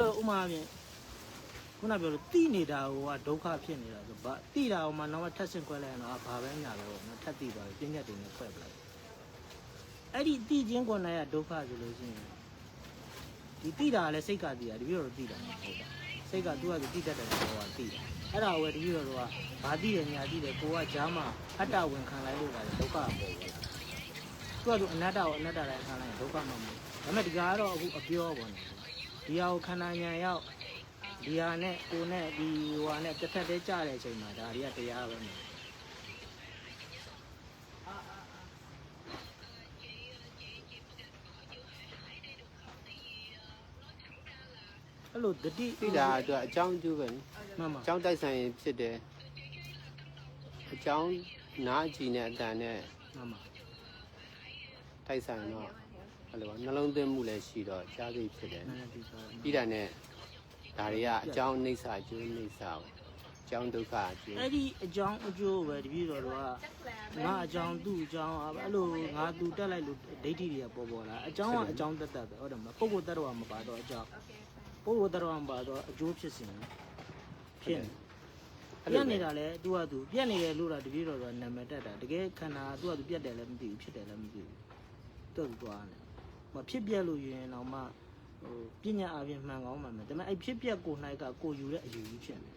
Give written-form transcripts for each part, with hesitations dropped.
ဥမာပြင်ခုနပြောလို့တိနေတာဟိုကဒုက္ခဖြစ်နေတာဆိုဘာတိတာဟိုမှာတော့ထက်ဆင့်ခွဲလိုက်ရင်တော့ဘာပဲညာပဲပေါ့နော်ထက်တိသွားပြီပြင်းညက်တင်နဲ့ခွဲပလိုက်အဲ့ဒီတိချင်းကိုနိုင်ရဒုက္ခဆိုလို့ရှိရင်ဒီတိတာလည်းစိတ်ကတိတာတပည့်တော်တိတာမဟုတ်တာစိတ်ကသူကတိတတ်တယ်ဆိုတော့တိတာအဲ့ဒါကိုပဲတပည့်တော်ကဘာတိတယ်ညာတိတယ်ကိုကဂျားမှာအတ္တဝင်ခံလိုက်လို့ကလည်းဒုက္ခမဟုတ်ဘူးသူကသူအနတ္တကိုအနတ္တတိုင်းခံလိုက်ရင်ဒုက္ခမဟုတ်ဘူးဒါပေမဲ့ဒီကတော့အခုအပြောပေါ့နော်ဒီဟာကိုခန္ဓာဉာဏ်ရောက်ဒီဟာနဲ့ကိုနဲ့ဒီဟိုဟာနဲ့တစ်ထက်တည်းကြတဲ့အချိန်မှာဒါတွေကတရားပဲမယ်အဲ့လိုတတိသိတာအတွက်အကြောင်းကျိုးပဲမှန်ပါအကြောင်းတိုက်ဆိုင်ရင်ဖြစ်တယ်အကြောင်းနားကြည့်နဲ့အတန်နဲ့မှန်ပါတိုက်ဆိုင်တော့အဲ့လိုနှလုံးသွင်းမှုလည်းရှိတော့ကြားသိဖြစ်တယ်ပြီးတာနဲ့ဒါတွေကအကြောင်းအိဋ္ဌာအကျိုးအိဋ္ဌာပဲအကြောင်းဒုက္ခအကျိုးအဲ့ဒီအကြောင်းအကျိုးပဲတပည့်တော်တို့ကငါအကြောင်းသူ့အကြောင်းအဲ့လိုငါသူတက်လိုက်လို့ဒိဋ္ဌိတွေကပေါ်လာအကြောင်းကအကြောင်းတက်ပဲဟုတ်တယ်မလားပုဂ္ဂိုလ်တ attva မပါတော့အကြောင်းပုဂ္ဂိုလ်တ attva မပါတော့အကျိုးဖြစ်စဉ်ဖြစ်နေပြက်နေတာလဲသူကသူပြက်နေတယ်လို့တာတပည့်တော်ကနာမည်တက်တာတကယ်ခန္ဓာသူကသူပြက်တယ်လည်းမသိဘူးဖြစ်တယ်လည်းမသိဘူးသူ့သွားနေမဖြစ်ပြက်လို့ရင်တော့မှဟိုပညာအပြင်မှန်ကောင်းမှန်မယ်ဒါပေမဲ့အဲ့ဖြစ်ပြက်ကို၌ကကိုယူတဲ့အယူကြီးဖြစ်နေ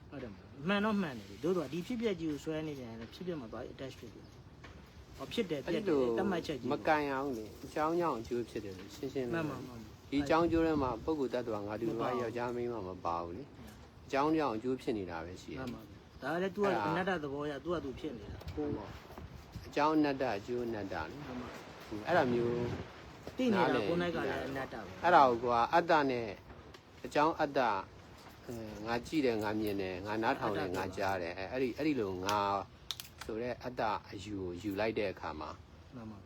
ဟုတ်တယ်မှန်တော့မှန်တယ်တို့တော့ဒီဖြစ်ပြက်ကြီးကိုဆွဲနေတယ်ဖြစ်ပြက်မှာသွား attach ဖြစ်တယ်ဟောဖြစ်တယ်ပြက်တယ်တတ်မှတ်ချက်ကြီးမကန်အောင်လေအကြောင်းကြောင့်အကျိုးဖြစ်တယ်လို့ရှင်းရှင်းမှန်ပါဒီအကြောင်းကျိုးထဲမှာပုဂ္ဂိုလ်တ attva ငါတို့ဘာယောက်ျားမင်းမပါဘူးလေအကြောင်းကြောင့်အကျိုးဖြစ်နေတာပဲရှိတယ်မှန်ပါဒါလည်း तू ကအနတ္တသဘောရ तू က तू ဖြစ်နေတာဟိုအကြောင်းအနတ္တအကျိုးအနတ္တလေအဲ့ဒါမျိုးသိနေတာကိုယ်၌ကလည်းအနတ္တပဲအဲ့ဒါကိုကအတ္တနဲ့အကြောင်းအတ္တငါကြည့်တယ်ငါမြင်တယ်ငါနားထောင်တယ်ငါကြားတယ်အဲ့ဒီလိုငါဆိုတော့အတ္တအယူကိုယူလိုက်တဲ့အခါမှာ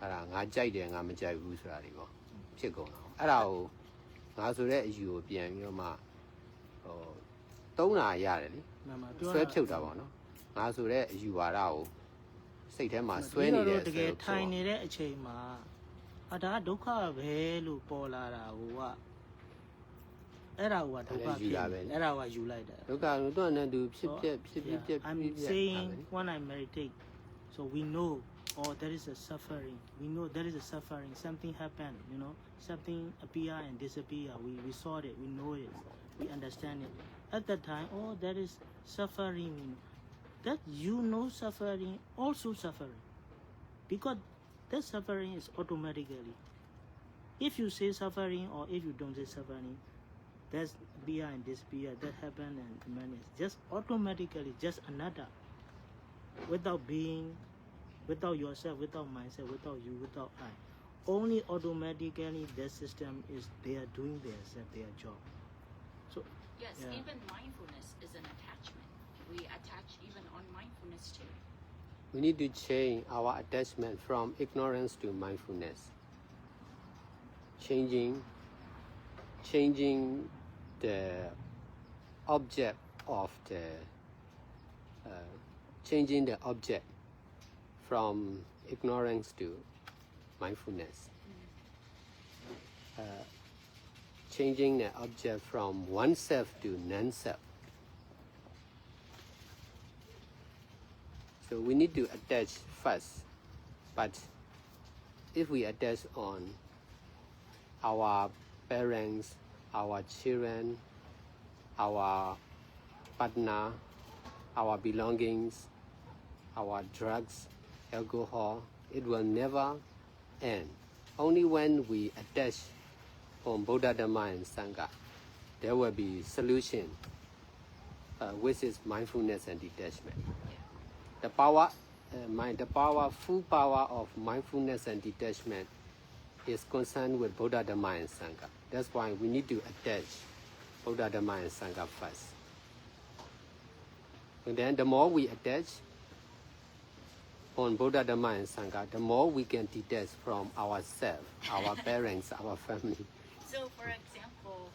အဲ့ဒါငါကြိုက်တယ်ငါမကြိုက်ဘူးဆိုတာဒီပေါ့ဖြစ်ကုန်တာအဲ့ဒါကိုငါဆိုတဲ့အယူကိုပြန်ပြီးတော့မှဟိုသုံးတာရတယ်လေဆွဲဖြုတ်တာပေါ့နော်ငါဆိုတဲ့အယူဝါဒကိုစိတ်ထဲမှာဆွဲနေတဲ့တကယ်ထိုင်နေတဲ့အချိန်မှာဒါကဒုက္ခပဲလို့ပေါ်လာတာဟိုကအဲ့ဒါကဒုက္ခဖြစ်အဲ့ဒါကယူလိုက်တယ်ဒုက္ခလို့တော့နဲ့သူဖြစ်ပြက် I'm saying when I meditate so we know oh there is a suffering we know there is a suffering something happened you know something appear and disappear we saw it we know it we understand it at that time oh there is suffering that you know suffering also suffering because that suffering is automatically if you say suffering or if you don't say suffering that's beer and disappear that happen and manage just automatically just another without being without yourself without myself without you without I only automatically that system is they are doing their job so yes even mindfulness is an attachment we attach even on mindfulness too we need to change our attachment from ignorance to mindfulness changing the object of the changing the object from ignorance to mindfulness changing the object from oneself to non-self so we need to attach first but if we attach on our parents our children our partner our belongings our drugs alcohol it will never end only when we attach on Buddha Dhamma and Sangha there will be solution which is mindfulness and detachment the full power of mindfulness and detachment is concerned with Buddha Dhamma and Sangha that's why we need to attach Buddha Dhamma and Sangha first and then the more we attach on Buddha Dhamma and Sangha the more we can detach from ourselves our parents our family so for example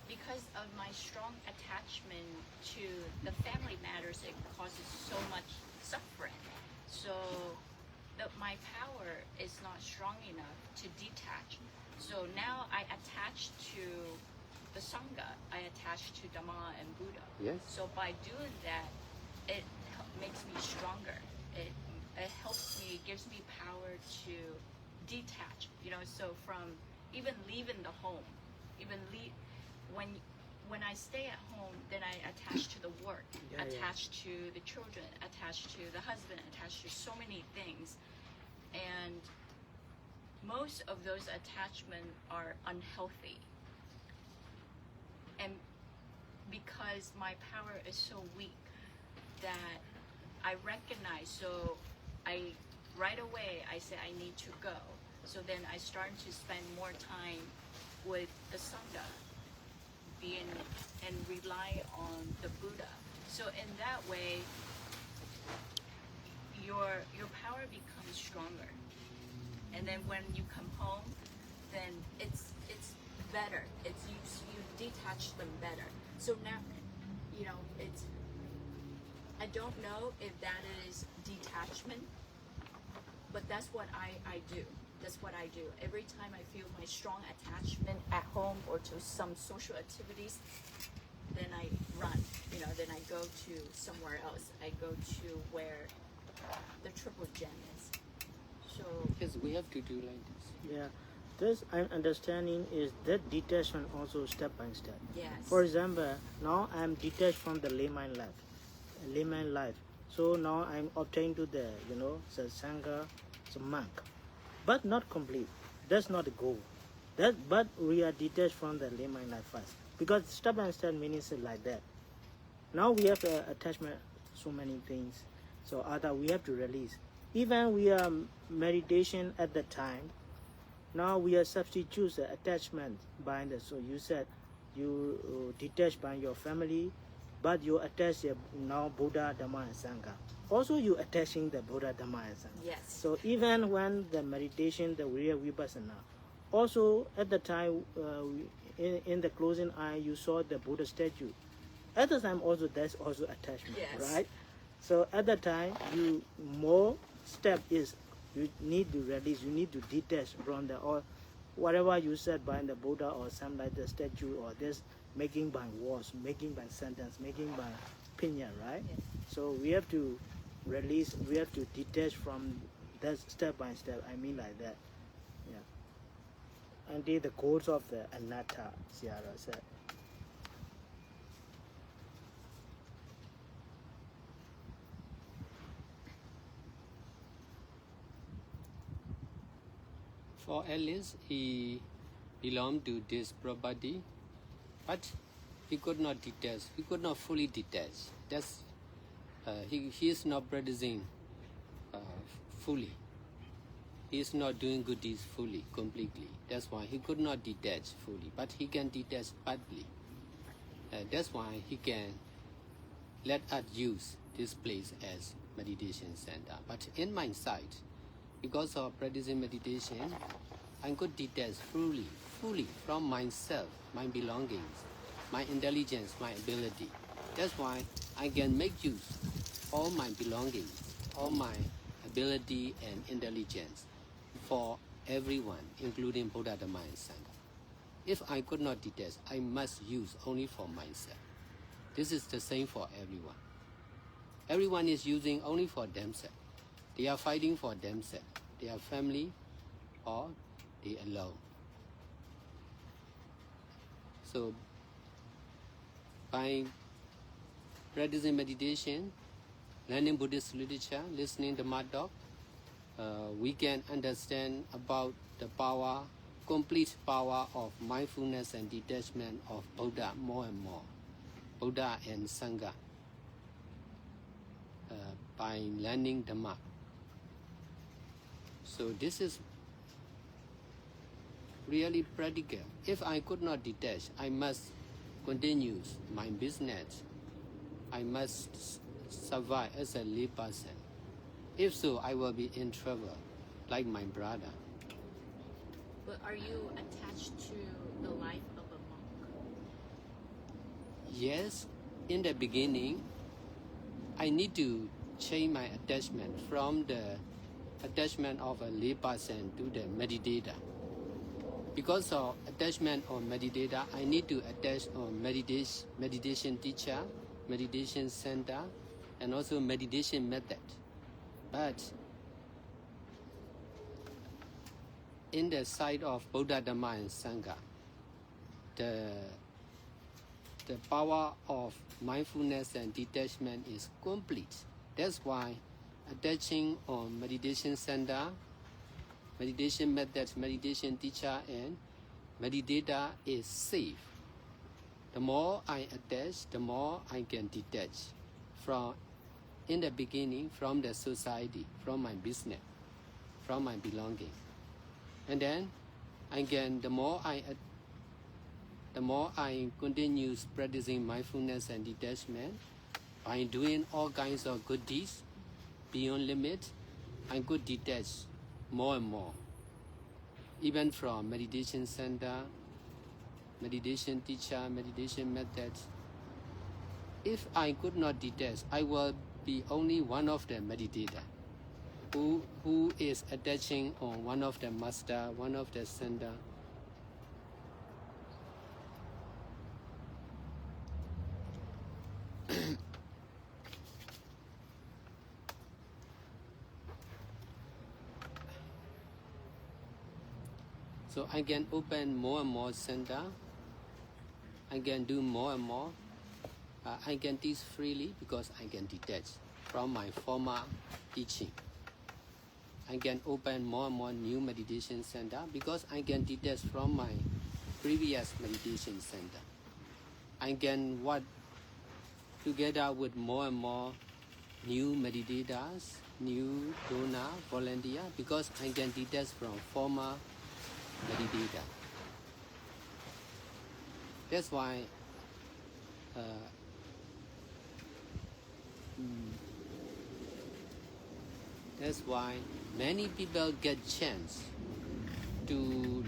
because of my strong attachment to the family matters it causes so much suffering so my power is not strong enough to detach so now I attach to the Sangha, I attach to Dhamma and Buddha. Yes. So by doing that, it makes me stronger. It helps me, gives me power to detach. So from even leaving the home, when I stay at home, then I attach to the work, attach to the children, attach to the husband, attach to so many things, and most of those attachments are unhealthy. And because my power is so weak that I recognize, so right away I say I need to go. So then I start to spend more time with the Sangha, and rely on the Buddha. So in that way, your power becomes stronger. And then when you come home, then it's better. It's you detach them better. So now, it's, I don't know if that is detachment, but that's what I do. That's what I do. Every time I feel my strong attachment at home or to some social activities, then I run. Then I go to somewhere else. I go to where the triple gem is. So Yes, we have to do like this. Yeah, this I'm understanding is that detachment also step by step. yes. For example, now I'm detached from the layman life. So now I'm obtained to the the Sangha, the monk, but not complete. That's not the goal. But we are detached from the layman life first, because step by step means like that. Now we have attachment, so many things. So other we have to release. Even we are meditation at the time. Now we are substitute the attachment by the. So you said you detach by your family, but you attach now Buddha, Dhamma, and Sangha. Also, you attaching the Buddha, Dhamma, and Sangha. Yes. So even when the meditation, the real vipassana, also at the time in the closing eye, you saw the Buddha statue. At the time, also that's also attachment, Yes. right? So at the time, you more step is you need to release, you need to detach from the or whatever you said by the Buddha or some like the statue or this making by words, making by sentence, making by opinion, right? Yes. So we have to release, we have to detach from that step by step. I mean like that, yeah. Until the course of the anatta, Sierra said. For Alice, he belonged to this property, but he could not detach. He could not fully detach. That's he is not practicing fully. He is not doing good deeds fully, completely. That's why he could not detach fully, but he can detach partly. That's why he can let us use this place as meditation center. But in my side, because of practicing meditation, I could detach fully from myself, my belongings, my intelligence, my ability. That's why I can make use all my belongings, all my ability and intelligence for everyone, including Buddha, Dhamma, and Sangha. If I could not detach, I must use only for myself. This is the same for everyone. Everyone is using only for themselves. They are fighting for themselves, their family, or they alone. So, by practicing meditation, learning Buddhist literature, listening to Dhamma talk, we can understand about the power, complete power of mindfulness and detachment of Buddha more and more. Buddha and Sangha, by learning Dhamma. So this is really practical. If I could not detach, I must continue my business. I must survive as a lay person. If so, I will be in trouble, like my brother. But are you attached to the life of a monk? Yes, in the beginning, I need to change my attachment from the attachment of a lay person to the meditator. because of attachment on meditator, I need to attach on meditation teacher, meditation center, and also meditation method. But in the side of Buddha, Dhamma, and Sangha, the power of mindfulness and detachment is complete. That's why attaching on meditation center, meditation methods, meditation teacher, and meditator is safe. The more I attach, the more I can detach from, in the beginning, from the society, from my business, from my belonging. And then again, the more I continue practicing mindfulness and detachment, by doing all kinds of good deeds beyond limit, I could detach more and more. Even from meditation center, meditation teacher, meditation methods. If I could not detach, I will be only one of the meditator who is attaching on one of the master, one of the center. So I can open more and more center. I can do more and more. I can teach freely because I can detach from my former teaching. I can open more and more new meditation center because I can detach from my previous meditation center. I can work together with more and more new meditators, new donor, volunteer, because I can detach from former meditator. That's why many people get chance to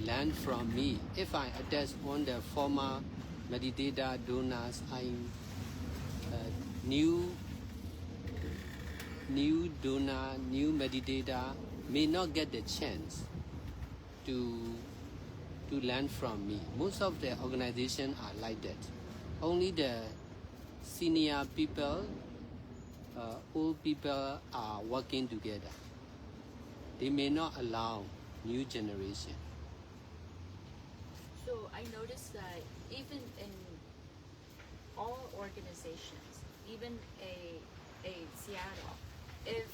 learn from me. If I attach on the former meditator donors, new donor, new meditator may not get the chance to learn from me. Most of the organizations are like that. Only the senior people, old people are working together. They may not allow new generation. So I noticed that even in all organizations, even a Seattle, if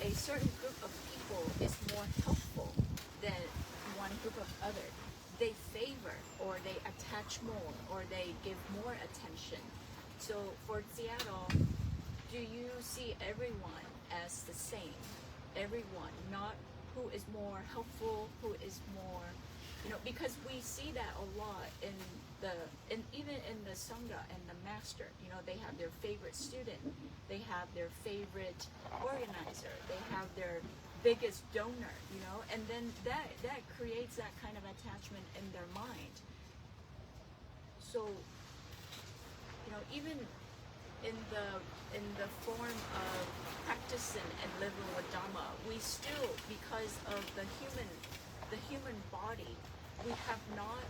a certain group of people is more helpful than one group of others, they favor or they attach more or they give more attention. So for Seattle, do you see everyone as the same? Everyone, not who is more helpful, who is more, because we see that a lot even in the Sangha and the master, they have their favorite student, they have their favorite organizer, they have their biggest donor, and then that creates that kind of attachment in their mind. So, even in the form of practicing and living with Dhamma, we still, because of the human body, we have not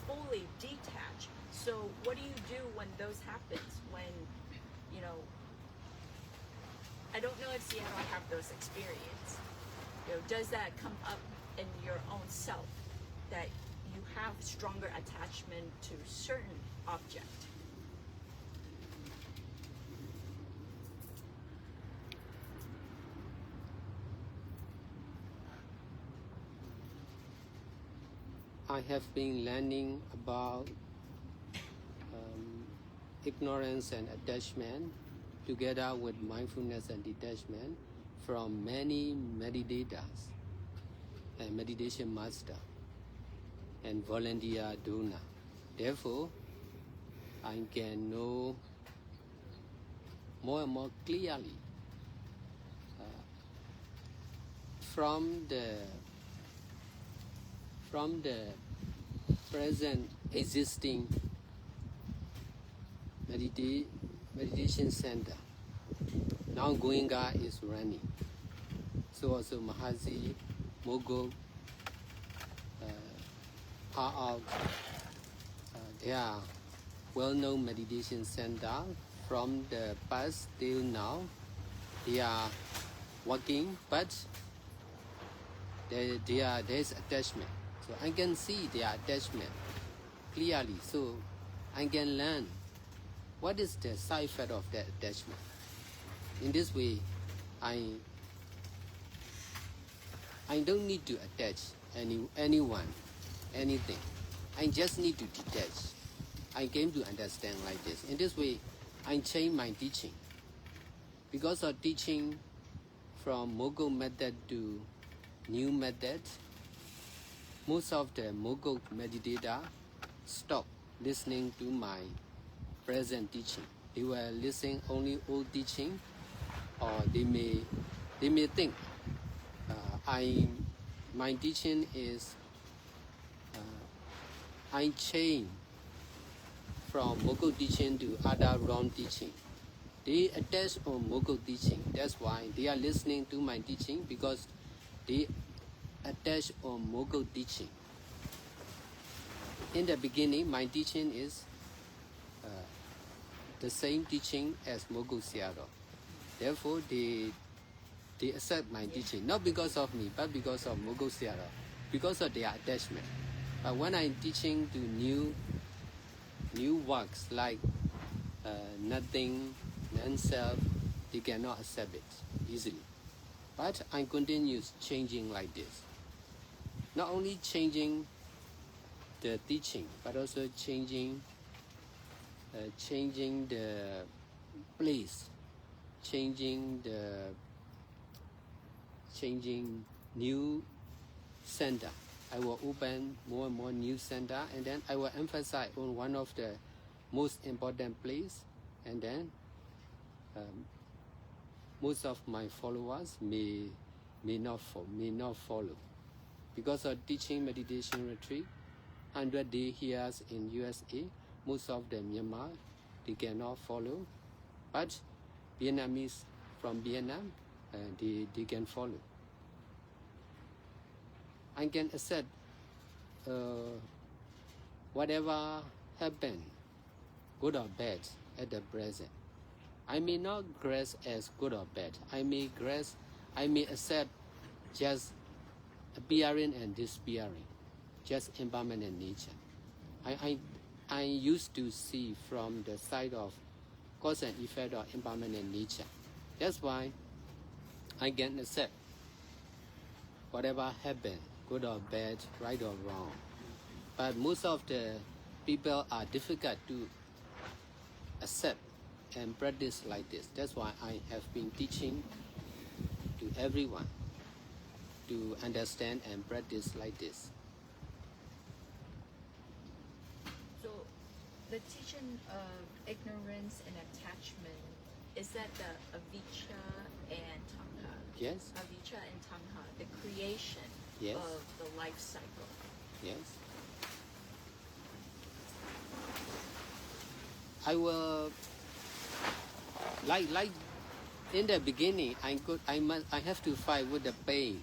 fully detached. So what do you do when those happens? When, I don't know if Seattle have those experience. Does that come up in your own self that you have stronger attachment to certain object? I have been learning about ignorance and attachment together with mindfulness and detachment from many meditators and meditation master and volunteer donor. Therefore, I can know more and more clearly from the present existing meditation center. Now Goenka is running. So also Mahasi, Mogok, are they are well-known meditation center from the past till now. They are working, but there's attachment. So I can see their attachment clearly. So I can learn what is the side effect of that attachment. In this way, I don't need to attach anyone, anything. I just need to detach. I came to understand like this. In this way, I change my teaching. Because of teaching from Mogul method to new method, most of the Mogul meditator stopped listening to my present teaching. They were listening only old teaching, or they may think my teaching is I change from Mogul teaching to other wrong teaching. They attach on Mogul teaching. That's why they are listening to my teaching, because they attach on Mogul teaching. In the beginning, my teaching is the same teaching as Mogul Sayadaw. Therefore, they accept my teaching, not because of me, but because of Mogul Sayadaw, because of their attachment. But when I'm teaching to new works like nothing, non-self, they cannot accept it easily. But I continue changing like this. Not only changing the teaching, but also changing the place, changing new center. I will open more and more new center, and then I will emphasize on one of the most important place, and then most of my followers may not follow. Because of teaching meditation retreat, 100 days here in USA, most of them Myanmar, they cannot follow, but Vietnamese from Vietnam, they can follow. I can accept whatever happened, good or bad, at the present. I may not grasp as good or bad. I may accept just appearing and disappearing, just impermanent nature. I used to see from the side of cause and effect of impermanent nature. That's why I can accept whatever happened, good or bad, right or wrong. But most of the people are difficult to accept and practice like this. That's why I have been teaching to everyone to understand and practice like this. So the teaching of ignorance and attachment, is that the avijja and tanha? Yes? Avijja and tanha, the creation Yes. of the life cycle. Yes. I will like in the beginning I have to fight with the pain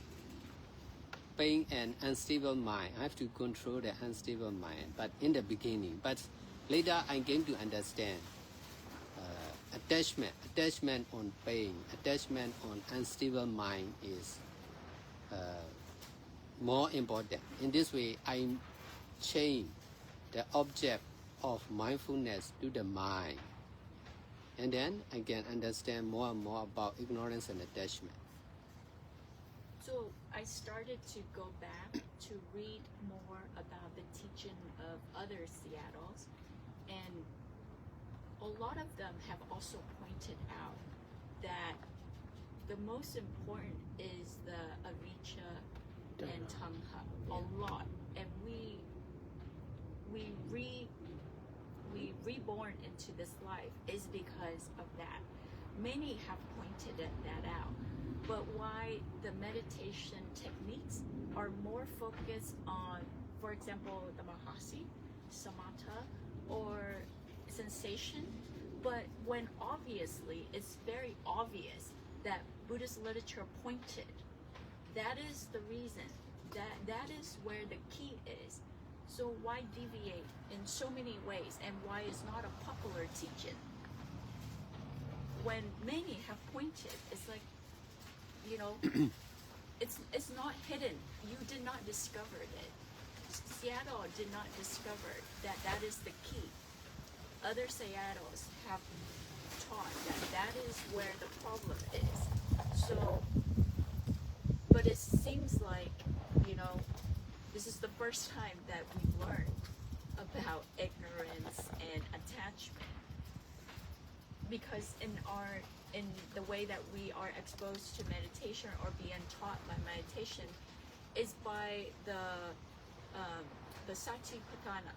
and unstable mind. I have to control the unstable mind, but in the beginning. But later I came to understand attachment on pain, attachment on unstable mind is more important. In this way, I change the object of mindfulness to the mind. And then I can understand more and more about ignorance and attachment. So I started to go back to read more about the teaching of other Seattles, and a lot of them have also pointed out that the most important is the avijja and tanha, a lot, and we reborn into this life is because of that. Many have pointed that out, but why the meditation techniques are more focused on, for example, the mahasi, samatha, or sensation, but when obviously it's very obvious that Buddhist literature pointed, that is the reason, that is where the key is. So why deviate in so many ways, and why is not a popular teaching? When many have pointed, it's like, you know, it's not hidden. You did not discover it. Seattle did not discover that that is the key. Other Seattles have taught that that is where the problem is. So, but it seems like, you know, this is the first time that we've learned about ignorance and attachment. Because in the way that we are exposed to meditation or being taught by meditation is by the Satipatthana,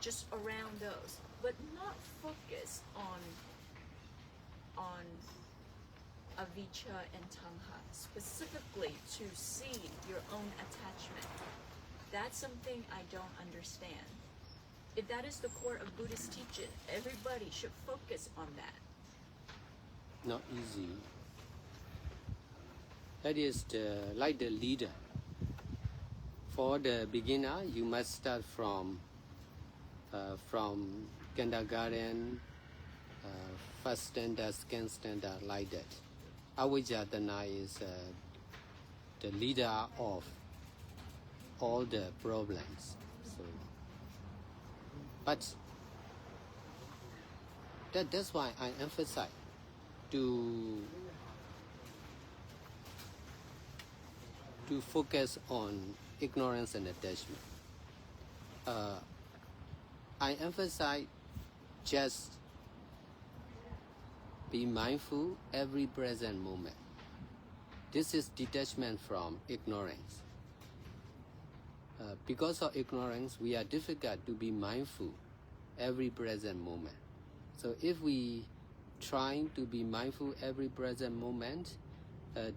just around those, but not focus on avijja and tanha, specifically to see your own attachment. That's something I don't understand. If that is the core of Buddhist teaching, everybody should focus on that. Not easy. That is like the leader. For the beginner, you must start from kindergarten, first standard, second standard, like that. Avijjatana is the leader of all the problems. So, but that's why I emphasize to focus on ignorance and attachment. I emphasize just be mindful every present moment. This is detachment from ignorance. Because of ignorance, we are difficult to be mindful every present moment. So if we trying to be mindful every present moment,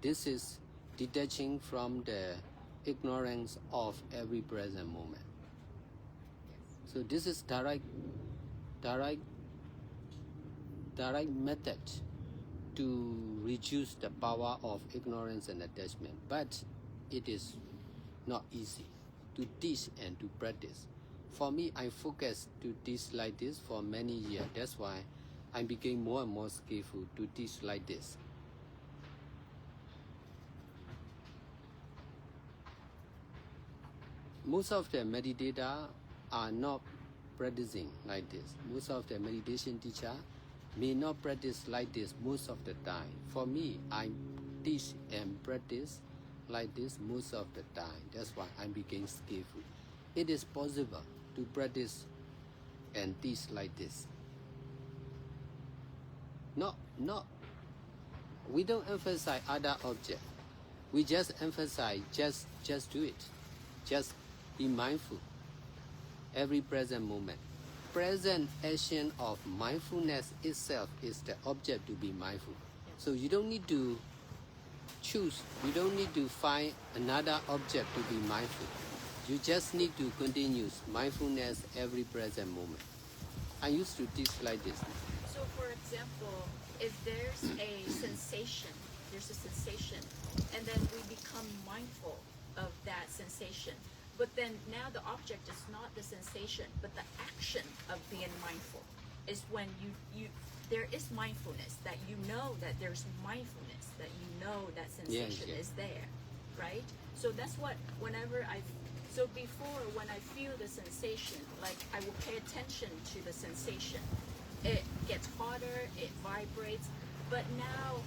this is detaching from the ignorance of every present moment. So this is direct method to reduce the power of ignorance and attachment. But it is not easy to teach and to practice. For me, I focused to teach like this for many years. That's why I became more and more skillful to teach like this. Most of the meditators are not practicing like this. Most of the meditation teacher may not practice like this most of the time. For me, I teach and practice like this most of the time. That's why I became skillful. It is possible to practice and teach like this. We don't emphasize other objects. We just emphasize just do it. Just be mindful every present moment. Present action of mindfulness itself is the object to be mindful. So you don't need to choose, you don't need to find another object to be mindful. You just need to continue mindfulness every present moment. I used to teach like this. So for example, if there's a sensation, and then we become mindful of that sensation. But then now the object is not the sensation, but the action of being mindful is when you there is mindfulness, that you know that there's mindfulness, that you know that sensation is there, right? So that's what so before when I feel the sensation, like I will pay attention to the sensation. It gets hotter, it vibrates, but now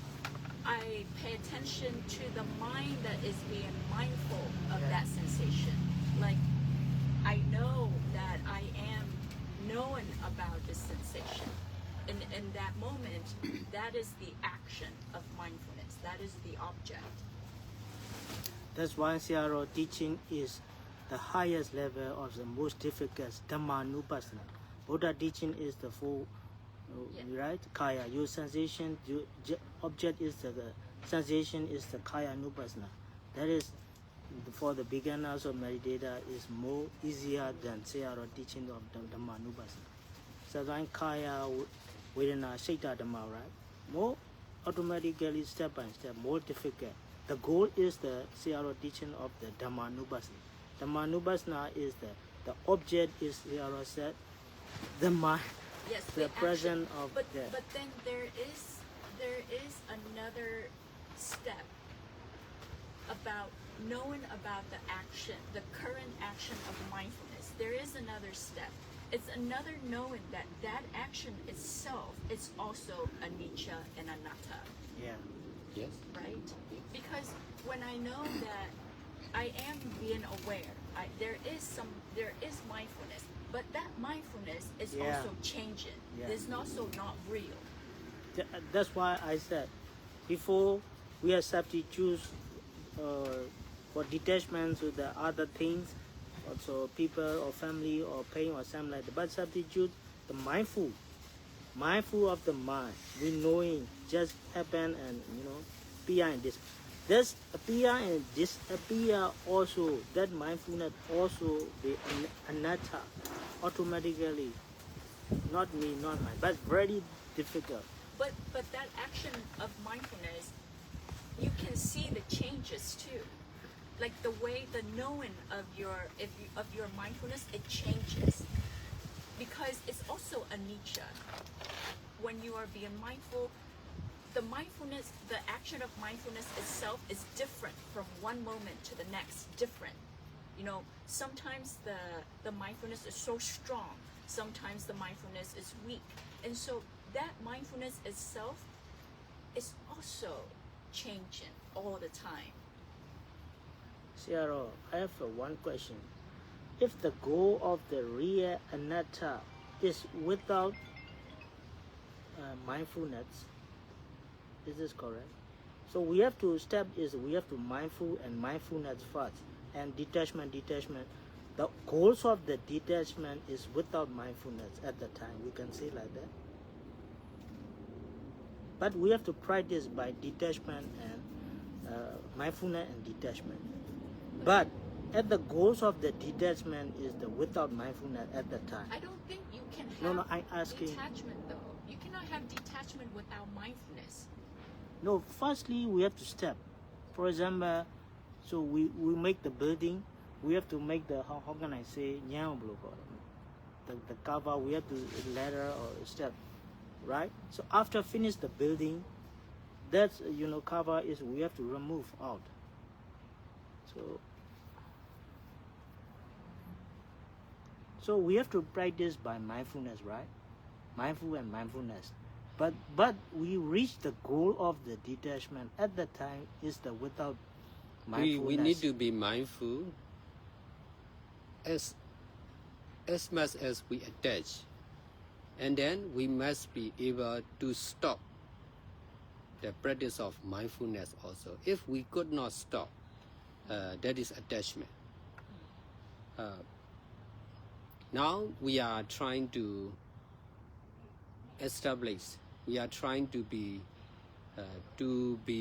I pay attention to the mind that is being mindful of that sensation. Like, I know that I am knowing about this sensation. In that moment, that is the action of mindfulness. That is the object. That's why Sayadaw teaching is the highest level of the most difficult Dhammanupassana. Buddha teaching is the full, right? Kaya, your sensation, your object is the sensation is the Kaya Nupassana. That is, for the beginners of meditator, is more easier than Sayadaw teaching of Dhammanupassana. So when Kaya, Vedana, Shaita Dhamma, right? More automatically, step by step, more difficult. The goal is the Sayadaw teaching of the Dhammanupassana. Dhammanupassana is the The object is, Yara said, the mind, Yes, the action. present of But that. but then there is another step about knowing about the action, the current action of mindfulness. There is another step. It's another knowing that that action itself is also anicca and anatta, Yeah. Yes. right? Because when I know that I am being aware, there is mindfulness, but that mindfulness is Yeah. also changing. Yeah. It's also not real. That's why I said before we are substitutes for detachment to the other things, also people or family or pain or something like that. But substitute the mindful of the mind. We knowing just happen and appear and this. This appear and disappear also. That mindfulness also the anatta automatically. Not me, not mine, but very difficult. But that action of mindfulness, you can see the changes too. Like the way the knowing of your mindfulness, it changes. Because it's also anicca. When you are being mindful, the action of mindfulness itself is different from one moment to the next, different. Sometimes the mindfulness is so strong, sometimes the mindfulness is weak. And so that mindfulness itself is also changing all the time. Ciaro, I have one question. If the goal of the real anatta is without mindfulness, is this correct? So we have to mindful and mindfulness first, and detachment. The goals of the detachment is without mindfulness at the time. We can say like that. But we have to practice by detachment and mindfulness and detachment. But at the goals of the detachment is the without mindfulness at the time. I don't think you can No, have I'm asking. detachment though. You cannot have detachment without mindfulness. No, firstly we have to step. For example, so we make the building. We have to make the how can I say the cover. We have to ladder or step, right? So after finish the building, that's cover is we have to remove out. So we have to practice by mindfulness, right? Mindful and mindfulness. But we reach the goal of the detachment at the time is the without mindfulness. We need to be mindful as much as we attach, and then we must be able to stop the practice of mindfulness also. If we could not stop, that is attachment. Now we are trying to establish, we are trying to be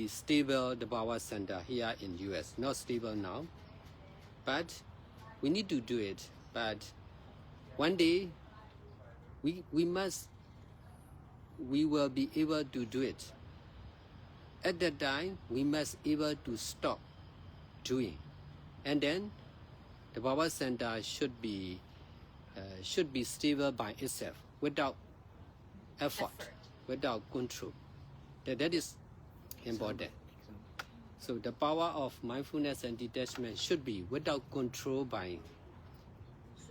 stable, the power center here in US. Not stable now, but we need to do it. But one day we will be able to do it. At that time, we must able to stop doing, and then the power center should be stable by itself without effort. Without control. That is important. So the power of mindfulness and detachment should be without control by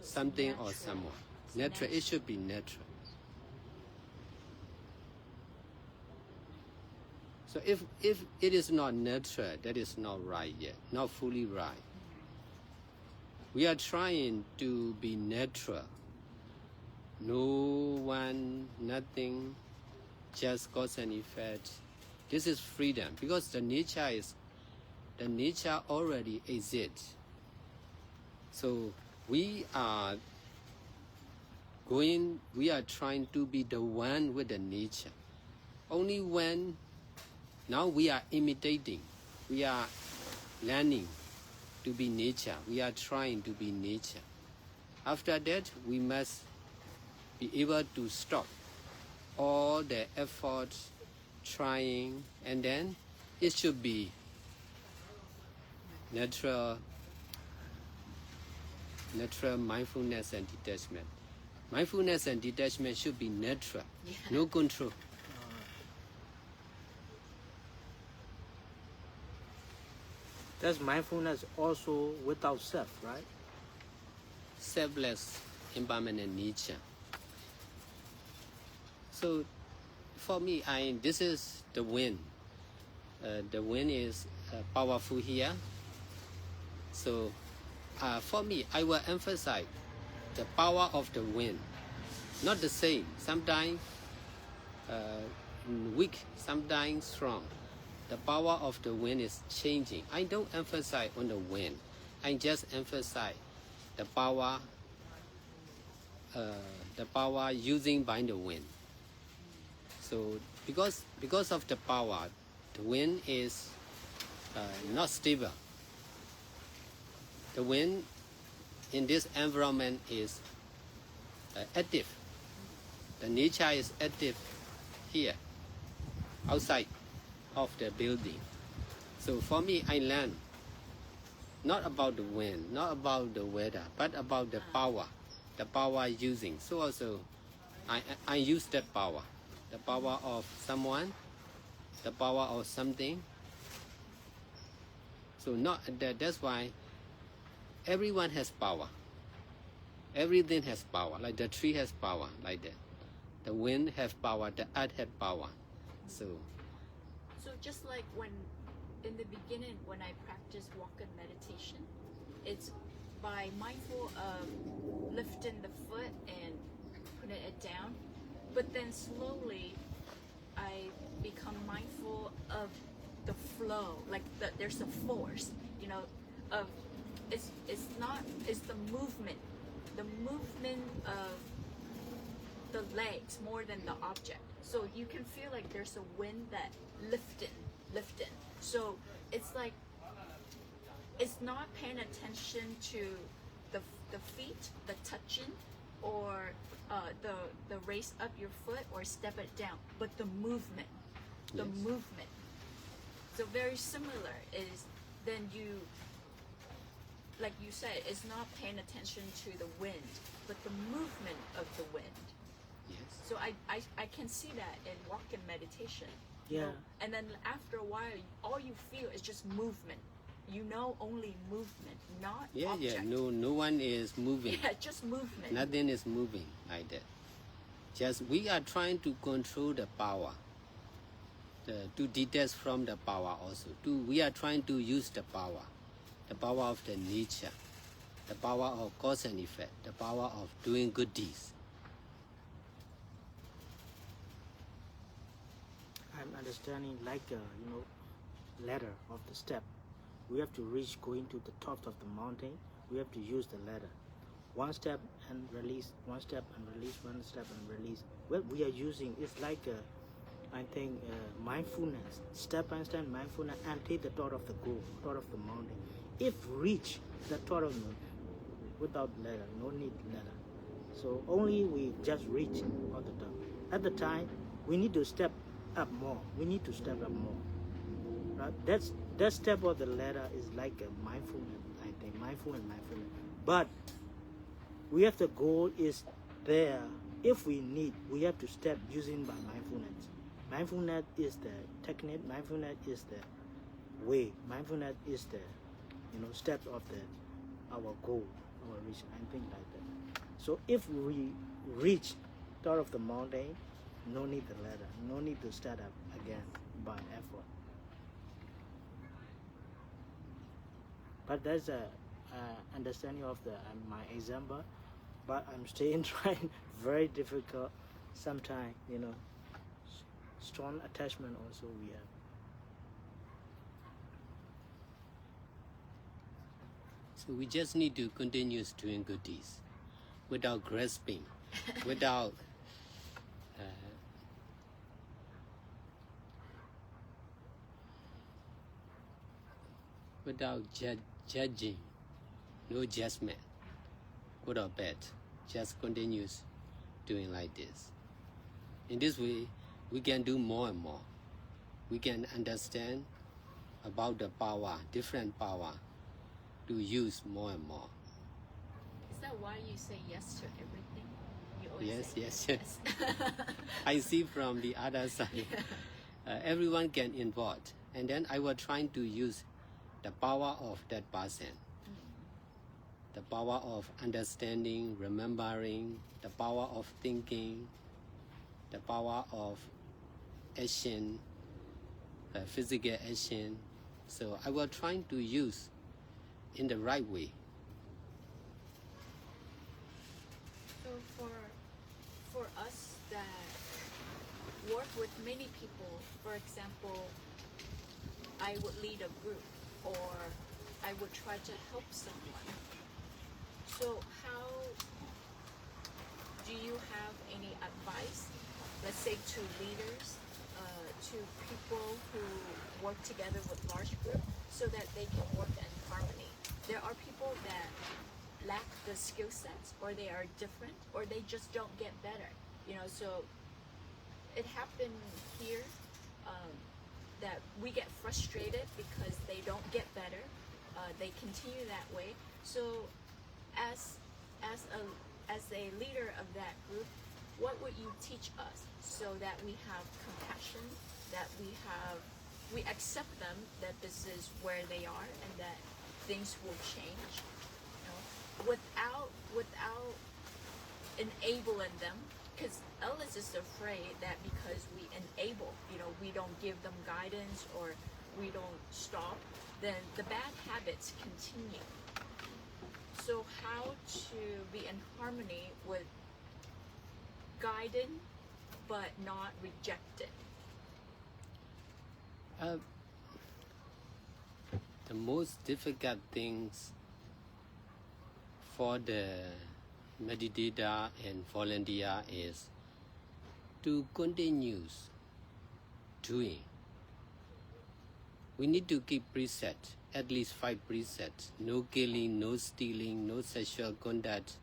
something or someone. Natural. It should be natural. So if it is not natural, that is not right yet, not fully right. We are trying to be natural. No one, nothing, just cause and effect. This is freedom because the nature already exists. So we are trying to be the one with the nature. Only when now we are imitating, we are learning to be nature. We are trying to be nature. After that, we must be able to stop all the efforts, trying, and then it should be natural natural mindfulness and detachment. Mindfulness and detachment should be natural, Yeah. no control. That's mindfulness also without self, right? Selfless, impermanent nature. So, for me, this is the wind. The wind is powerful here. So, for me, I will emphasize the power of the wind. Not the same. Sometimes weak, sometimes strong. The power of the wind is changing. I don't emphasize on the wind. I just emphasize the power using by the wind. So because of the power, the wind is not stable. The wind in this environment is active. The nature is active here, outside of the building. So for me, I learn not about the wind, not about the weather, but about the power using. So also, I use that power, the power of someone, the power of something. So not that. That's why everyone has power. Everything has power. Like the tree has power, like that. The wind has power. The earth has power. So just like when in the beginning when I practice walk and meditation, it's by mindful of lifting the foot and putting it down, but then slowly I become mindful of the flow, like there's a force, of it's the movement of the legs more than the object. So you can feel like there's a wind that lifting. So it's like it's not paying attention to the feet, the touching, or the raise up your foot or step it down, but the movement. Yes. So very similar is then you, like you said, it's not paying attention to the wind, but the movement of the wind. yes. So I can see that in walk and meditation. Yeah. And then after a while, all you feel is just movement. Only movement, not object. No one is moving. Yeah, just movement. Nothing is moving like that. Just we are trying to control the power, to detach from the power also. We are trying to use the power of the nature, the power of cause and effect, the power of doing good deeds. I'm understanding like a ladder of the step. We have to reach going to the top of the mountain. We have to use the ladder. One step and release, one step and release, one step and release. What we are using is like mindfulness, step by step mindfulness until the top of the goal, top of the mountain. If reach the top of the without ladder, no need ladder. So only we just reach on the top. At the time, we need to step up more. We need to step up more. Right? That step of the ladder is like a mindfulness, I think, mindfulness. But we have the goal is there. If we need, we have to step using by mindfulness. Mindfulness is the technique. Mindfulness is the way. Mindfulness is the steps of our goal, our reach, and things like that. So if we reach top of the mountain, no need the ladder, no need to start up again by effort. But there's a understanding of my example, but I'm still trying. Very difficult. Sometimes strong attachment also we have. So we just need to continue doing good deeds, without grasping, without judging, no judgment, good or bad. Just continues doing like this. In this way, we can do more and more. We can understand about the power, different power, to use more and more. that why you say yes to everything? You always Yes, say yes, yes. I see from the other side. Everyone can involve, and then I was trying to use the power of that person, the power of understanding, remembering, the power of thinking, the power of action, physical action. So I was trying to use in the right way. So for us that work with many people, for example, I would lead a group or I would try to help someone. So how do you have any advice, let's say to leaders, to people who work together with large group so that they can work in harmony? There are people that lack the skill sets or they are different or they just don't get better, so it happened here that we get frustrated because they don't get better, they continue that way. So as a leader of that group, what would you teach us so that we have compassion, that we accept them, that this is where they are and that things will change, without enabling them? Because Ellis is afraid that because we enable, we don't give them guidance or we don't stop, then the bad habits continue. So how to be in harmony with guiding but not rejected? The most difficult things for the meditator and volunteer is to continue doing. We need to keep preset, at least 5 presets. No killing, no stealing, no sexual conduct,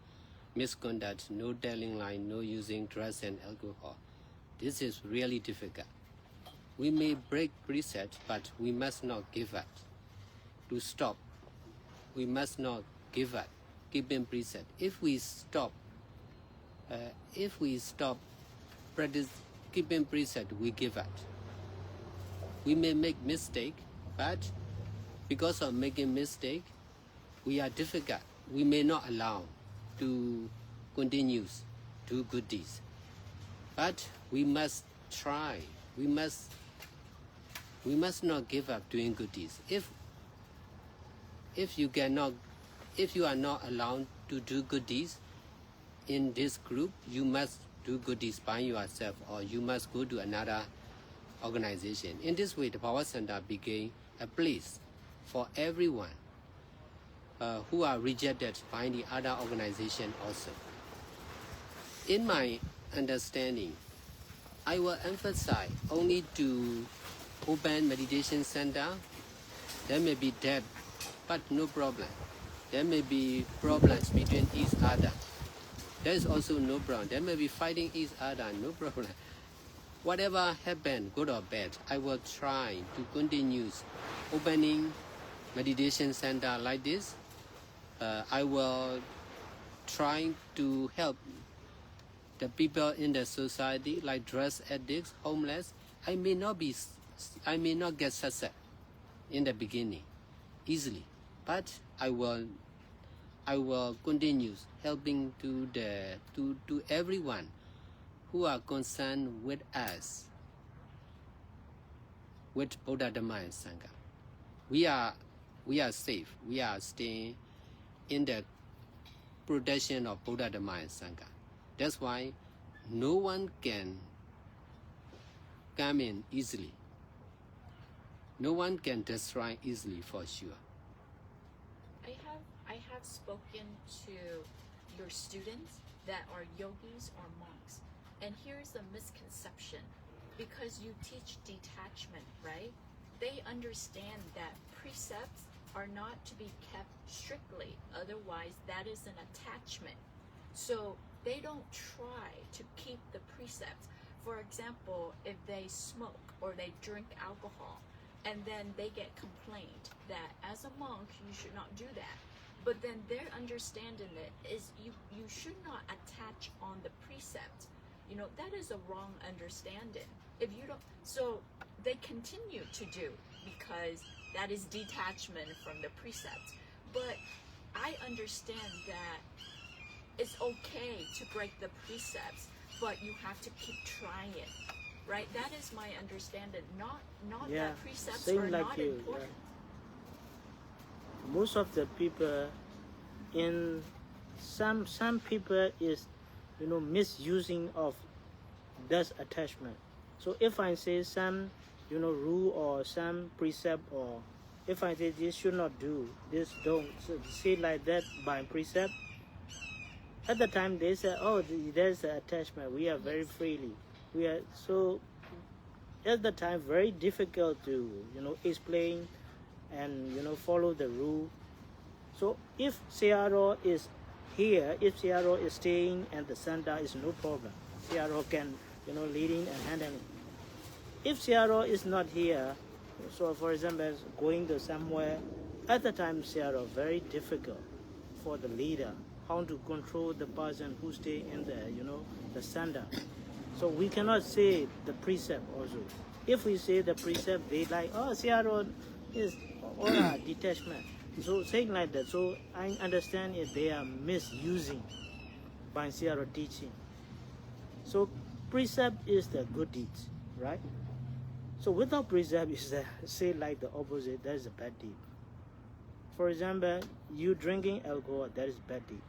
misconduct, no telling lie, no using drugs and alcohol. This is really difficult. We may break preset, but we must not give up. To stop, we must not give up. Keeping preset. If we stop practice keeping preset, we give up. We may make mistake, but because of making mistake, we are difficult. We may not allow to continue do good deeds. But we must try. We must not give up doing good deeds. If you are not allowed to do good deeds in this group, you must do good deeds by yourself, or you must go to another organization. In this way, the Power Center became a place for everyone who are rejected by the other organization also. In my understanding, I will emphasize only to open meditation center. There may be debt, but no problem. There may be problems between each other. There is also no problem. There may be fighting each other, no problem. Whatever happens, good or bad, I will try to continue opening meditation center like this. I will try to help the people in the society, like drug addicts, homeless. I may not get success in the beginning easily, but I will continue helping to everyone who are concerned with us, with Buddha Dhamma and Sangha. We are safe. We are staying in the protection of Buddha Dhamma and Sangha. That's why no one can come in easily. No one can destroy easily, for sure. I have spoken to your students that are yogis or monks, and here's a misconception. Because you teach detachment, right? They understand that precepts are not to be kept strictly, otherwise that is an attachment. So they don't try to keep the precepts. For example, if they smoke or they drink alcohol, and then they get complained that as a monk you should not do that, But then their understanding it is you should not attach on the precept. You know, that is a wrong understanding. If you don't, so they continue to do because that is detachment from the precept. But I understand that it's okay to break the precepts, but you have to keep trying, right? That is my understanding. Not Yeah, that precepts same are like not you, important. Most of the people in some people is, you know, misusing of this attachment. So if I say some, you know, rule or some precept, or if I say this should not do, this don't, so say like that by precept, at the time they say, oh, there's an attachment, we are very Yes. freely, we are so, at the time very difficult to, you know, explain and, you know, follow the rule. So if CRO is here, if CRO is staying and the center is no problem, CRO can, you know, leading and handling. If CRO is not here, so for example going to somewhere, at the time CRO very difficult for the leader how to control the person who stay in the, you know, the center. So we cannot say the precept also. If we say the precept, they like, oh, CRO is or detachment. So saying like that, so I understand if they are misusing by CRO teaching. So precept is the good deeds, right? So without precept is the, say like the opposite, that is a bad deed. For example, you drinking alcohol, that is bad deed.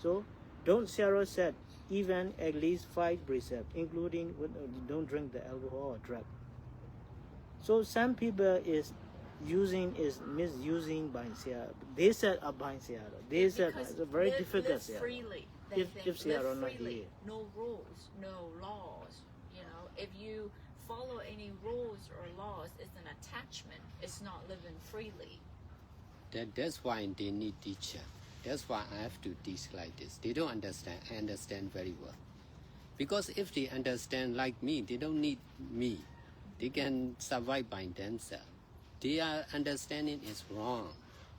So don't CRO said even at least 5 precepts, including don't drink the alcohol or drug. So some people is misusing by CRO. They said by CRO. They said Because it's a very live, difficult live CRO. freely. They If think CRO live not freely, here. no rules, no laws. You know, if you follow any rules or laws, it's an attachment. It's not living freely. That's why they need teacher. That's why I have to teach like this. They don't understand. I understand very well. Because if they understand like me, they don't need me. They can survive by themselves. Their understanding is wrong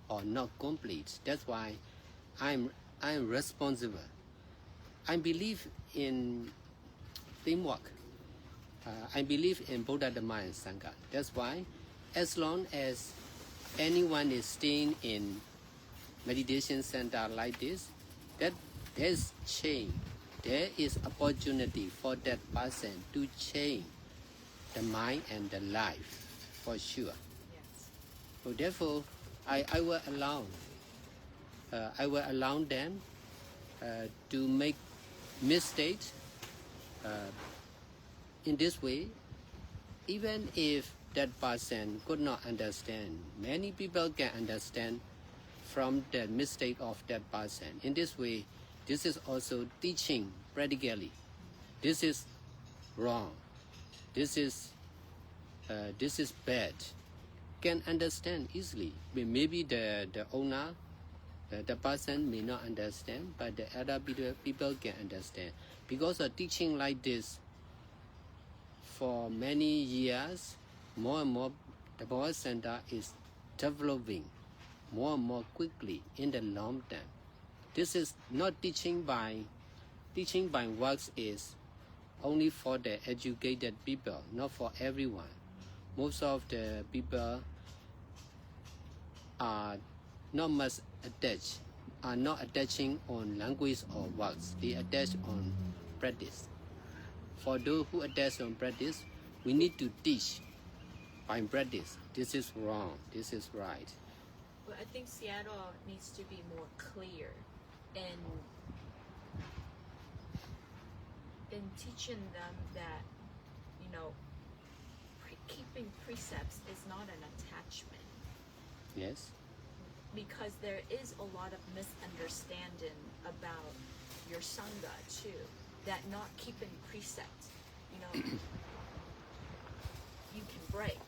or not complete. That's why I'm responsible. I believe in teamwork. I believe in Buddha Dhamma and Sangha. That's why as long as anyone is staying in meditation center like this, that there's change. There is opportunity for that person to change the mind and the life, for sure. Yes. So therefore, I will allow them to make mistakes. In this way, even if that person could not understand, many people can understand from the mistake of that person. In this way, this is also teaching practically. This is wrong. This is bad. Can understand easily. Maybe the owner, the person may not understand, but the other people can understand. Because of teaching like this, for many years, more and more, the Power Center is developing more and more quickly in the long term. This is not teaching by works is only for the educated people, not for everyone. Most of the people are not much attached, are not attaching on language or words. They attach on practice. For those who attach on practice, we need to teach by practice. This is wrong. This is right. But I think Seattle needs to be more clear in teaching them that, you know, keeping precepts is not an attachment, Yes. because there is a lot of misunderstanding about your sangha too, that not keeping precepts, you know, you can break,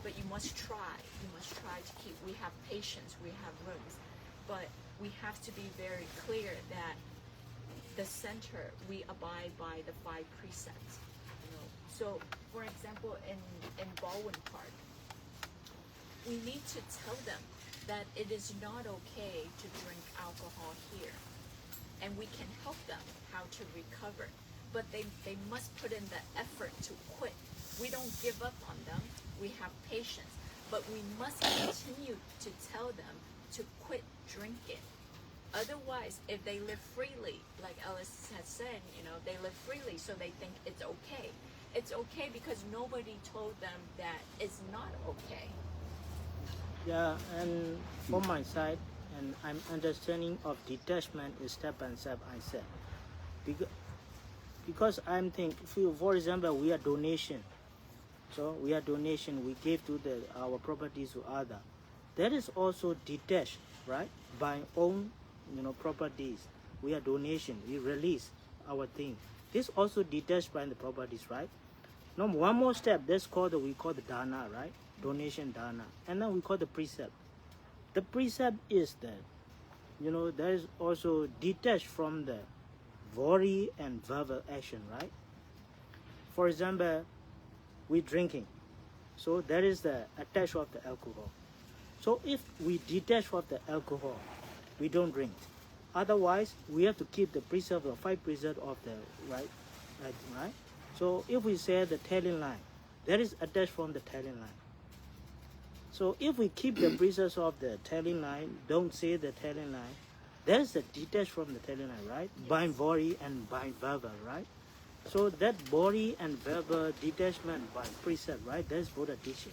but you must try to keep. We have patience, we have rooms, but we have to be very clear that the center, we abide by the 5 precepts, you know. So for example, in Baldwin Park, we need to tell them that it is not okay to drink alcohol here. And we can help them how to recover. But they must put in the effort to quit. We don't give up on them. We have patience. But we must continue to tell them to quit drinking. Otherwise, if they live freely, like Ellis has said, they live freely, so they think it's okay. It's okay because nobody told them that it's not okay. Yeah, and from my side, and I'm understanding of detachment is step by step, I said. Because I'm thinking, for example, we are donation. So we are donation, we give to our properties to other. That is also detached, right? By own, properties. We are donation, we release our thing. This also detached by the properties, right? Now one more step, we call the dana, right? Donation dana. And then we call the precept. The precept is that, there is also detached from the body and verbal action, right? For example, we drinking. So that is the attach of the alcohol. So if we detach from the alcohol, we don't drink. Otherwise, we have to keep the precept or 5 precept of the right. So if we say the telling line, that is attached from the telling line. So if we keep the precepts of the telling line, don't say the telling line, that is the detached from the telling line, right? Yes. By body and by verbal, right? So that body and verbal detachment by precept, right? That's Buddha teaching.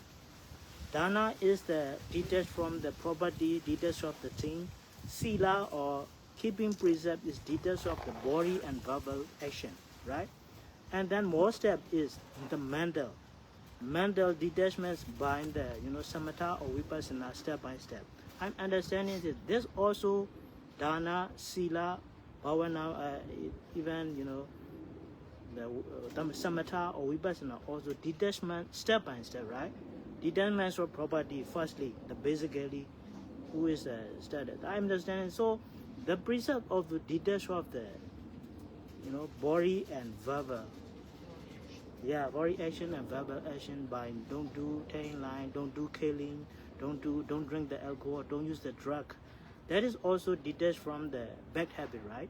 Dana is the detached from the property, detached of the thing. Sila or keeping precept is detached of the body and verbal action, right? And then more step is the mental detachments by the samatha or vipassana step by step. I'm understanding that there's also dana, sila, bhavana, even the samatha or vipassana also detachment step by step, right? Detachment of property, firstly, the basically who is studied. I understand. So the precept of the detachment of the body and verbal. Yeah, body action and verbal action by don't do telling line, don't do killing, don't drink the alcohol, don't use the drug. That is also detached from the bad habit, right?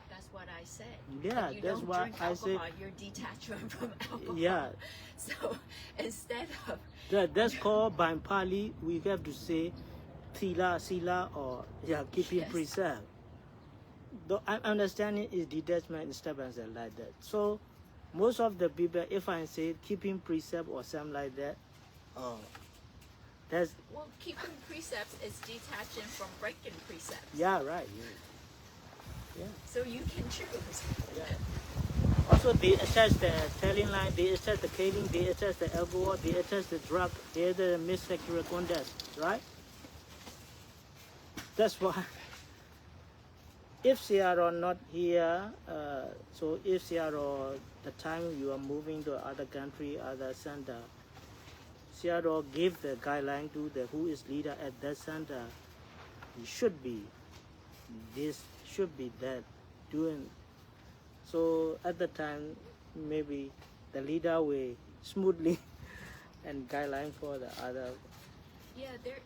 That's what I said. Yeah, if you that's don't what drink I alcohol, said. you're detached from alcohol. Yeah. So instead of That's called by Pali. We have to say sila or keeping Yes. precept. The understanding is detachment step by step like that. So most of the people, if I say keeping precept or something like that, that's keeping precepts is detaching from breaking precepts. yeah, right. Yeah. So you can choose. Yeah. Also, they attach the telling line, they attach the killing, they attach the alcohol, they attach the drug, they're the mid-sexual conduct, right? That's why. If CRO not here, so if CRO the time you are moving to other country, other center, CRO give the guideline to the who is leader at that center. It should be this, should be that, doing. So at the time, maybe the leader will smoothly and guideline for the other. Yeah, there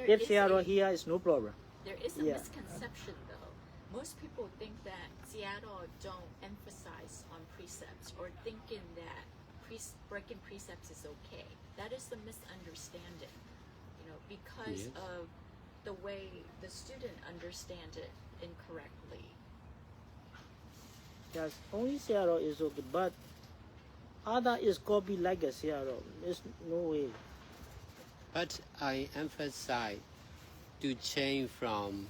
If is CRO a, here, it's no problem. there is a Yeah. misconception though. Most people think that Seattle don't emphasize on precepts or thinking that breaking precepts is okay. That is the misunderstanding, because Yes. of the way the student understand it incorrectly. Yes, only CRO is okay, but other is copy like a CRO. There's no way. But I emphasize to change from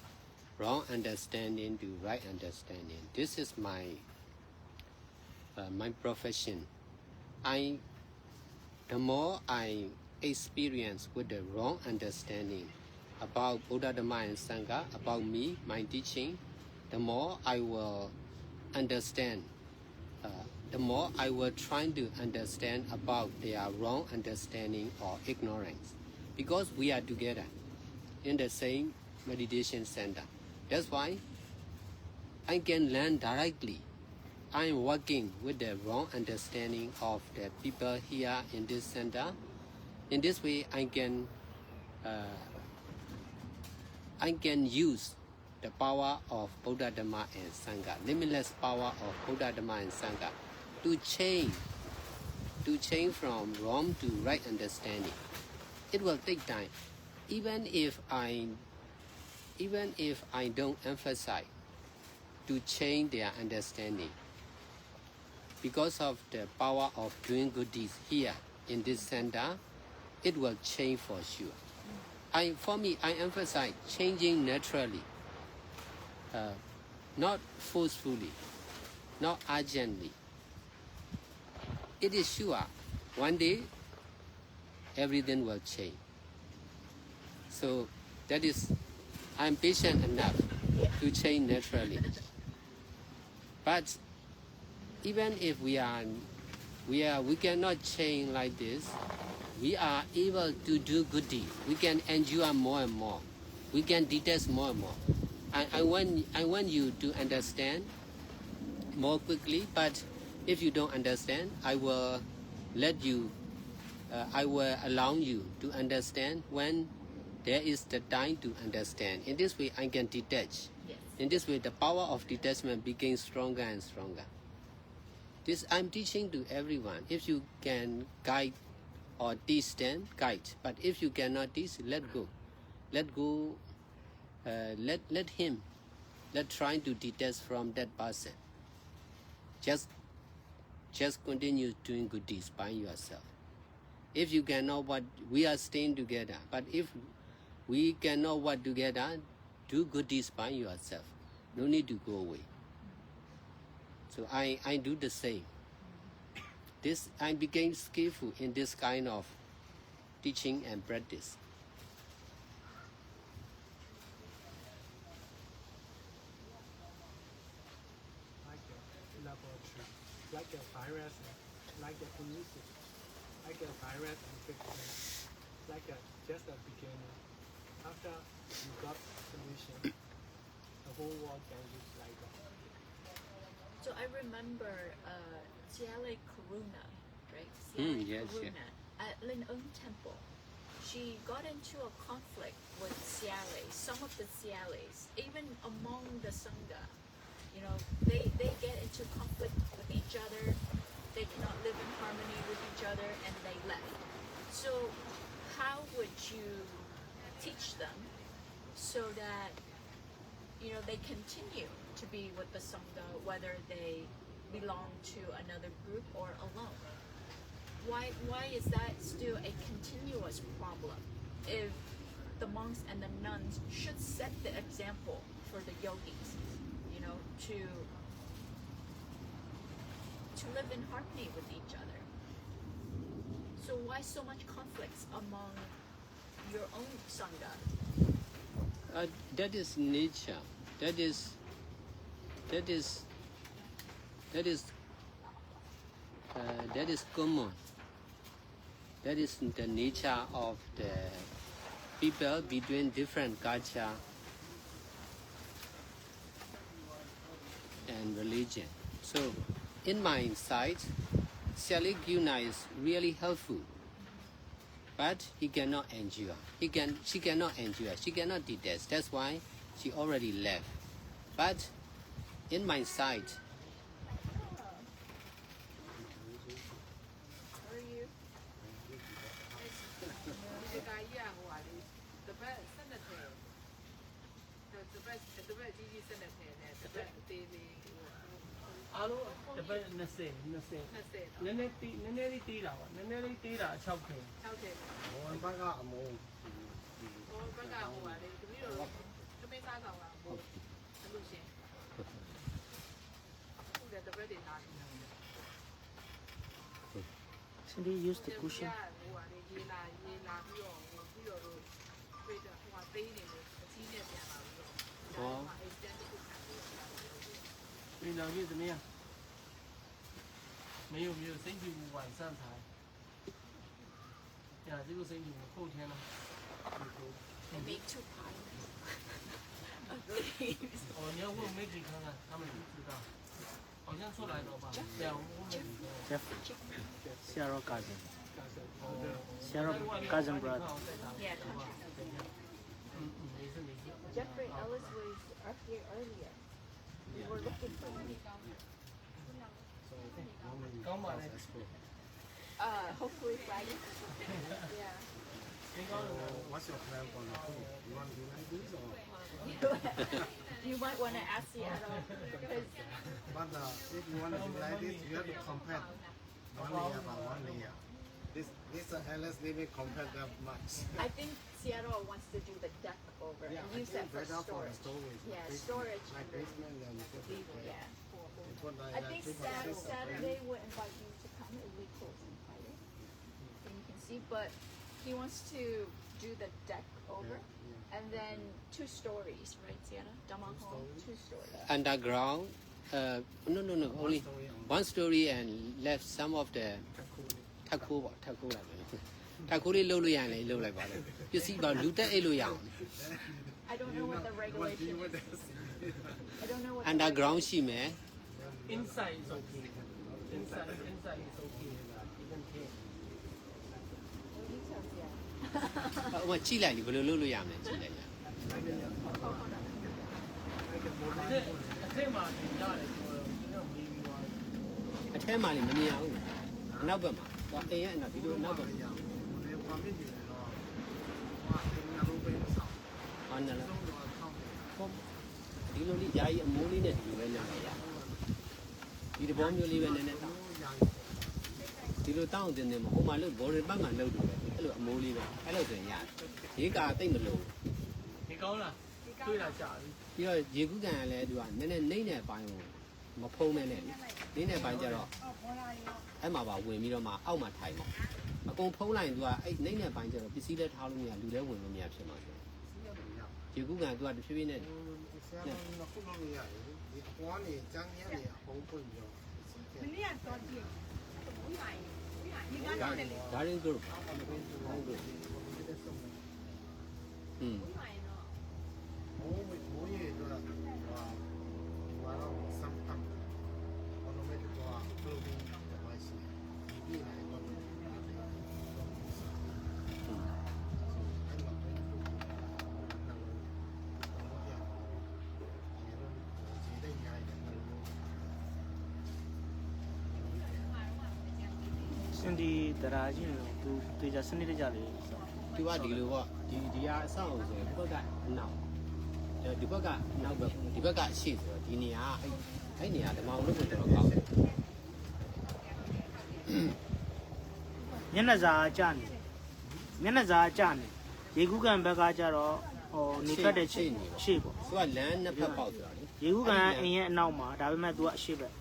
wrong understanding to right understanding. This is my profession. The more I experience with the wrong understanding about Buddha Dhamma and Sangha, about me, my teaching, the more I will understand. The more I will try to understand about their wrong understanding or ignorance, because we are together in the same meditation center. That's why I can learn directly. I'm working with the wrong understanding of the people here in this center. In this way, I can I can use the power of Buddha Dhamma and Sangha, limitless power of Buddha Dhamma and Sangha, to change from wrong to right understanding. It will take time, even if I don't emphasize to change their understanding. Because of the power of doing good deeds here in this center, it will change for sure. For me, I emphasize changing naturally, not forcefully, not urgently. It is sure one day everything will change. So that is, I'm patient enough to change naturally. But even if we cannot change like this, we are able to do good deeds. We can endure more and more. We can detest more and more. I want you to understand more quickly, but if you don't understand, I will allow you to understand when there is the time to understand. In this way, I can detach. Yes. In this way, the power of detachment becomes stronger and stronger. This I'm teaching to everyone. If you can guide or teach, then guide. But if you cannot teach, let go. Let go. Let him. Let try to detach from that person. Just continue doing good deeds by yourself. If you cannot work, we are staying together. But if we cannot work together, do good deeds by yourself. No need to go away. So I do the same. I became skillful in this kind of teaching and practice. Like a laboratory, like a virus, like a music, like a virus and fixation, like just a beginning. After you got solution, the whole world can look like that. So I remember Ciale Karuna, right? Yes, Karuna at Lin Ung Temple. She got into a conflict with Ciale, some of the Ciales, even among the Sangha. You know, they get into conflict with each other. They cannot live in harmony with each other, and they left. So how would you teach them so that they continue to be with the Sangha, whether they belong to another group or alone? Why is that still a continuous problem if the monks and the nuns should set the example for the yogis, to live in harmony with each other? So why so much conflicts among your own Sangha? That is nature. That is common. That is the nature of the people between different culture and religion. So, in my sight, Ciale Karuna is really helpful, but he cannot endure. She cannot endure. She cannot detest. That's why she already left. But in my sight, The best in the same. Cindy use the cushion. oh, 你了解怎么样？没有，星期五晚上才。呀，这个星期五后天了。 Maybe too tired. Leaves. 哦，你要问 Maggie 看看，他们不知道。好像出来了吧？对啊，我问 Maggie。 Jeff, Sarah cousin. 哦， Sarah cousin brother. Yeah. 没事。Jeffrey Ellis was up here earlier. We were looking for him. So normally you Come on, cross export. Hopefully Friday. Yeah. So what's your plan for the food? You want to do like this or? You might want to ask Seattle because But if you want to do like this, you have to compare one layer by one layer. This LS limit compared that much. I think Seattle wants to do the deck over and I use that think for better for storage. storage. Yeah, Basement. storage. Like basement, then you put it there. Yeah. You put like I that think 3.6 Saturday we'll invite you to come. It will be closing Friday. Then you can see. But he wants to do the deck over Yeah. and then 2 stories, right, Sienna? Dama home, stories? 2 stories. Underground. No. Only story only. one story and left some of the Taku. Taku လေးလှုပ်လို့ရရင်လည်းလှုပ်လိုက်ပါလေပစ္စည်းပါလူတက်အိတ်လို့ရအောင် I don't know what the regulation is. I don't know what the underground ရှိမယ် Inside is okay. Inside is okay. You can take. details, yeah. ဟိုမှာကြည့်လိုက်လေဘယ်လိုလှုပ်လို့ရမလဲကြည့်လိုက် I think my dad is maybe one. အထဲမှာလည်းမမြင်အောင်အနောက်ဘက်မှာသွားအိမ်ရဲ့အနောက်ဒီလိုအနောက်ဘက် ရအောင်။ဒီပါမစ်တွေတော့ဟာတင်ငါတို့ပဲမဆောင် ဟောနေ ။ လား ဆုံးတော့ထောင်းတယ် ဒီလိုလေးယာယီအမိုးလေးနဲ့ဒီလိုပဲညာလိုက်ရဒီတဘောမျိုးလေးပဲနည်းနည်းတောင်း ။ရာ ဒီလိုတောင်းတင်နေမှာဟိုမှာလို့ဘော်ရပတ်မှာလှုပ်တယ်ပဲအဲ့လိုအမိုးလေးပဲအဲ့လိုဆိုရင်ရတယ်ရေကာတိတ်မလို့ 你高了，对了，假的。 ပြီးတော့ရေကူးကန်ကလည်းသူကနည်းနည်းနှိမ့်တဲ့ပိုင်းကိုမဖုံးမဲနဲ့နှိမ့်တဲ့ပိုင်းကျတော့အဲ့မှာပါဝင်ပြီးတော့မှအောက်မှာထိုင်မှာအကုန်ဖုံးလိုက်ရင်သူကအဲ့နှိမ့်တဲ့ပိုင်းကျတော့ပစ္စည်းလည်းထားလို့မရလူလည်းဝင်လို့မရဖြစ်မှာဆိုရေကူးကန်ကသူကတဖြည်းဖြည်းနဲ့ ဆရာကခုလုံးရတယ်။ဒီအပွားနေကျန်းရနေအဟုံးပွင့်ပြီးတော့ Garden group อืม မိုးရေတော့ဟာတော့စမ်းတမ်းဘာလို့လဲတော့ဘယ်လိုလဲမရှိဒီနေ့တော့စင်ဒီတရာကြီးလို့သူတေချာစနစ်တကျလေး သူကဒီလိုပေါ့ဒီဟာအဆောင်ဆိုရင်ဒီဘက်ကအနောက်ဒီဘက်ကအနောက်ဘက်ဒီဘက်ကအရှိဆိုတော့ဒီနေရာအဲ့နေရာဓမ္မအောင်လို့တော်တော်ကောင်းတယ် မျက်နှာစာကျနေမျက်နှာစာကျနေရေကူးကန်ဘက်ကကျတော့ဟိုနေဖက်တဲ့ရှေ့ရှေ့ပေါ့ သူကလမ်းနှစ်ဖက်ပေါက်ဆိုတာလေ ရေကူးကန်အိမ်ရဲ့အနောက်မှာဒါပေမဲ့ तू ကအရှိဘက်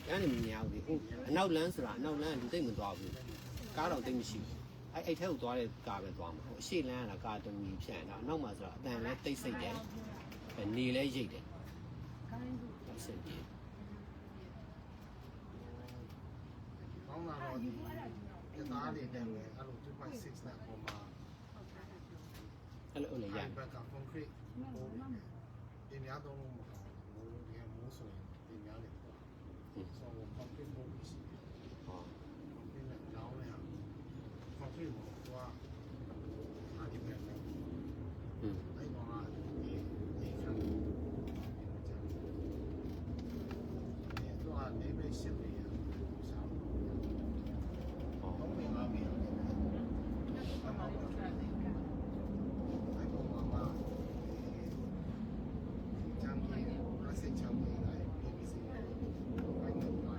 လမ်းနေမများဘူးဟုတ်အနောက်လမ်းဆိုတာအနောက်လမ်းကလူသိမ့်မသွားဘူးကားတော့သိမ့်မရှိဘူးအဲ့ထဲကိုသွားတဲ့ကားပဲသွားမှာဟိုအရှိလမ်းကကားတူကြီးဖြန့်တာအနောက်မှာဆိုတော့အတန်လည်းတိတ်ဆိတ်တယ်နေလည်းရိတ်တယ်အဆင်ပြေ ကောင်းလာတော့ဒီသားလေးနဲ့ပဲအဲ့လို 2.6 နဲ့ပုံမှာ အဲ့လိုလည်းရ ဘက်က concrete ပို့ပြီးများတော့မကောင်းဘူးမိုးဆိုရင်ဒီများလေဆိုတော့ concrete ပို့ပြီးရှိတယ် ဟော concrete နဲ့လောင်းနေတာ concrete ကိုသွားအားဒီမဲ့အဲ့ อืม ကောင်ကဒီခံဒီတော့နေပဲရှင်းနေရဆောင်း ဟော တော့ဝင်လာပြီအမှန်ပါအဲ့ကောင်ကချမ်းကြီးအစိတ်ချမ်းကြီးလိုက်ပြီးစီဘိုင်းနေပါ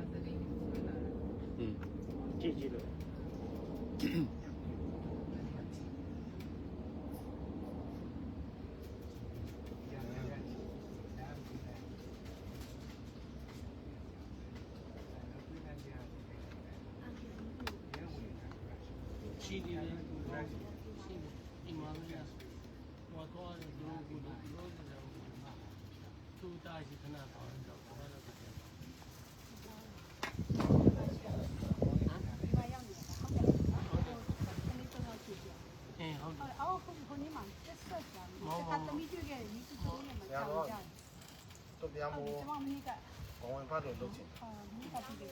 อืม ကြည့်ကြည့်လို့ ရှိတယ်ရှိတယ်ဒီမှာလည်းဟောတော့ဒီလိုကိုလို့သူတာရှိခဏတော့တော့ဘာလို့အဲဟုတ်တယ် အော်ခုနေမှာတက်ဆက်ကြတယ်။တက်သမီးတွေ့ခဲ့တယ်ဒီသူတို့နဲ့မကြောက်ကြဘူး တော့ပြမို့ ။ကျွန်မမင်းက ကောင်းဝင်ဖတ်လို့လုပ်ချင် အာမင်းကပြီးတယ်